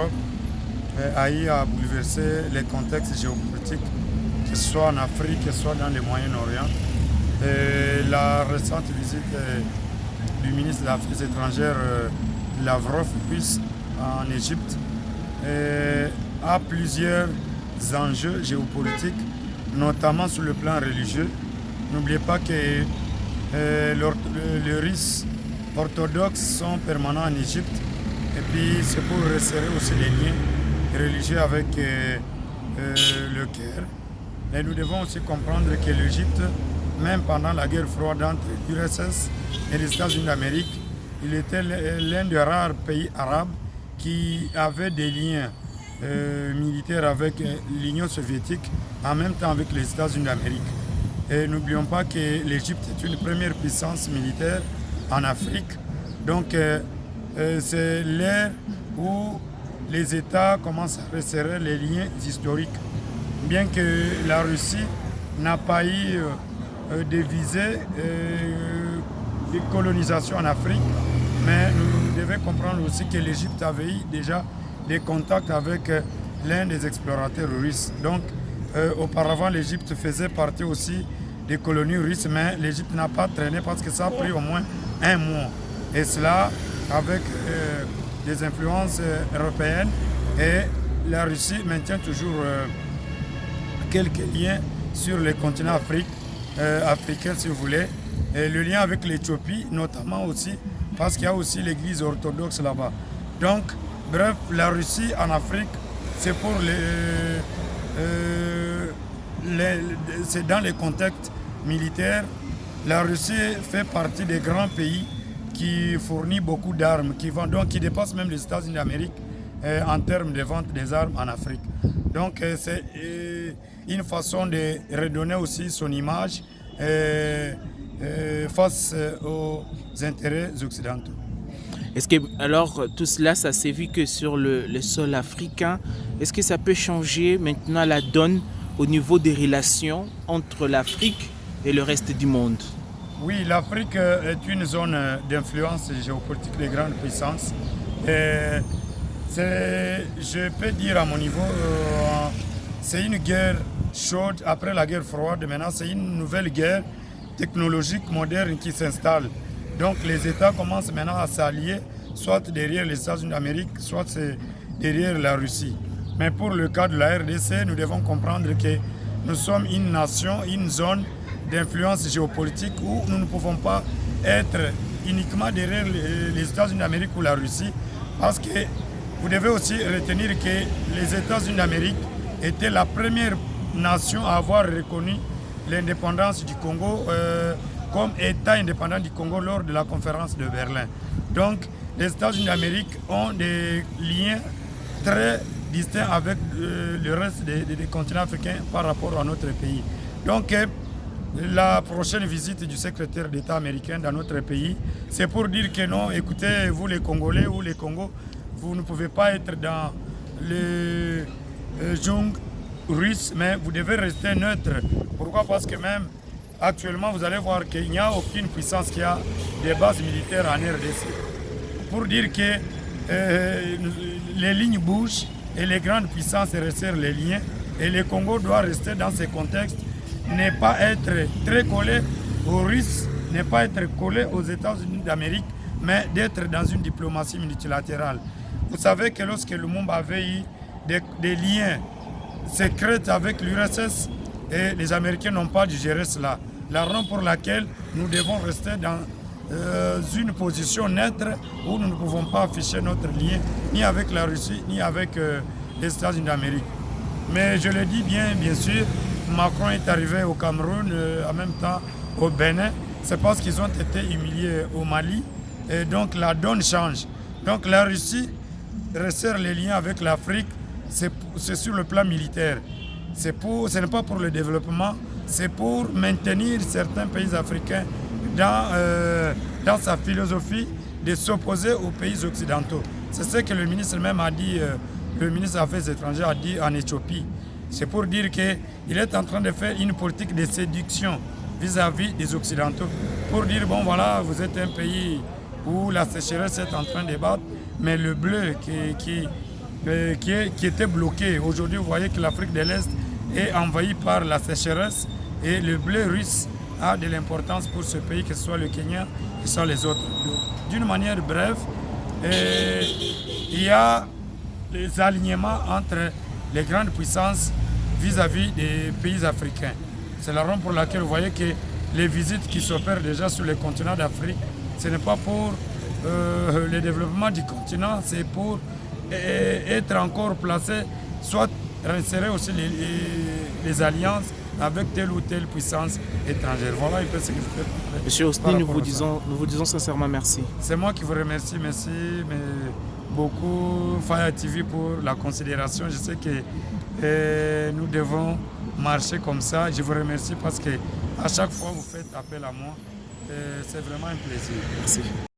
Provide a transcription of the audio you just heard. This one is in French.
Maghreb a eu à bouleverser les contextes géopolitiques, que ce soit en Afrique, que ce soit dans le Moyen-Orient. La récente visite du ministre des Affaires étrangères Lavrov en Égypte a plusieurs enjeux géopolitiques, notamment sur le plan religieux. N'oubliez pas que les Russes orthodoxes sont permanents en Égypte, et puis c'est pour resserrer aussi les liens religieux avec le Caire. Et nous devons aussi comprendre que l'Égypte, même pendant la guerre froide entre l'URSS et les États-Unis d'Amérique, il était l'un des rares pays arabes qui avait des liens militaires avec l'Union soviétique, en même temps avec les États-Unis d'Amérique. Et n'oublions pas que l'Égypte est une première puissance militaire en Afrique. Donc c'est l'ère où les États commencent à resserrer les liens historiques. Bien que la Russie n'a pas eu de visée de colonisation en Afrique, mais nous devons comprendre aussi que l'Égypte avait eu déjà des contacts avec l'un des explorateurs russes. Donc auparavant l'Égypte faisait partie aussi des colonies russes, mais l'Égypte n'a pas traîné parce que ça a pris au moins un mois. Et cela avec des influences européennes, et la Russie maintient toujours quelques liens sur le continent africain si vous voulez, et le lien avec l'Éthiopie notamment aussi, parce qu'il y a aussi l'église orthodoxe là-bas. Donc, bref, la Russie en Afrique, c'est pour c'est dans les contextes militaires. La Russie fait partie des grands pays qui fournit beaucoup d'armes, qui dépassent même les États-Unis d'Amérique en termes de vente des armes en Afrique. Donc c'est une façon de redonner aussi son image face aux intérêts occidentaux. Est-ce que alors tout cela, ça s'est vu que sur le sol africain, est-ce que ça peut changer maintenant la donne au niveau des relations entre l'Afrique et le reste du monde? Oui, l'Afrique est une zone d'influence géopolitique des grandes puissances. Et je peux dire à mon niveau, c'est une guerre chaude après la guerre froide. Maintenant, c'est une nouvelle guerre technologique moderne qui s'installe. Donc les États commencent maintenant à s'allier, soit derrière les États-Unis d'Amérique, soit derrière la Russie. Mais pour le cas de la RDC, nous devons comprendre que nous sommes une nation, une zone d'influence géopolitique où nous ne pouvons pas être uniquement derrière les États-Unis d'Amérique ou la Russie, parce que vous devez aussi retenir que les États-Unis d'Amérique étaient la première nation à avoir reconnu l'indépendance du Congo comme État indépendant du Congo lors de la conférence de Berlin. Donc les États-Unis d'Amérique ont des liens très distincts avec le reste des continents africains par rapport à notre pays. Donc la prochaine visite du secrétaire d'État américain dans notre pays, c'est pour dire que non, écoutez, vous les Congolais ou les Congos, vous ne pouvez pas être dans le jungle russe, mais vous devez rester neutre. Pourquoi? Parce que même actuellement, vous allez voir qu'il n'y a aucune puissance qui a des bases militaires en RDC. Pour dire que les lignes bougent et les grandes puissances resserrent les liens, et le Congo doit rester dans ces contextes, ne pas être très collé aux Russes, ne pas être collé aux États-Unis d'Amérique, mais d'être dans une diplomatie multilatérale. Vous savez que lorsque Lumumba avait eu des liens secrets avec l'URSS, et les Américains n'ont pas digéré cela. La raison pour laquelle nous devons rester dans une position neutre où nous ne pouvons pas afficher notre lien ni avec la Russie ni avec les États-Unis d'Amérique. Mais je le dis bien sûr, Macron est arrivé au Cameroun, en même temps au Bénin, c'est parce qu'ils ont été humiliés au Mali, et donc la donne change. Donc la Russie resserre les liens avec l'Afrique, c'est sur le plan militaire. Ce n'est pas pour le développement, c'est pour maintenir certains pays africains dans sa philosophie de s'opposer aux pays occidentaux. C'est ce que le ministre même a dit, le ministre des Affaires étrangères a dit en Éthiopie. C'est pour dire qu'il est en train de faire une politique de séduction vis-à-vis des Occidentaux. Pour dire, bon voilà, vous êtes un pays où la sécheresse est en train de battre, mais le bleu qui était bloquée. Aujourd'hui, vous voyez que l'Afrique de l'Est est envahie par la sécheresse et le blé russe a de l'importance pour ce pays, que ce soit le Kenya, que ce soit les autres. D'une manière brève, il y a les alignements entre les grandes puissances vis-à-vis des pays africains. C'est la raison pour laquelle vous voyez que les visites qui s'opèrent déjà sur le continent d'Afrique, ce n'est pas pour le développement du continent, c'est pour être encore placé, soit insérer aussi les alliances avec telle ou telle puissance étrangère. Voilà un peu ce que je peux dire. Monsieur Hosni, nous vous disons sincèrement merci. C'est moi qui vous remercie, merci beaucoup Faya TV pour la considération. Je sais que nous devons marcher comme ça. Je vous remercie parce que à chaque fois vous faites appel à moi. C'est vraiment un plaisir. Merci.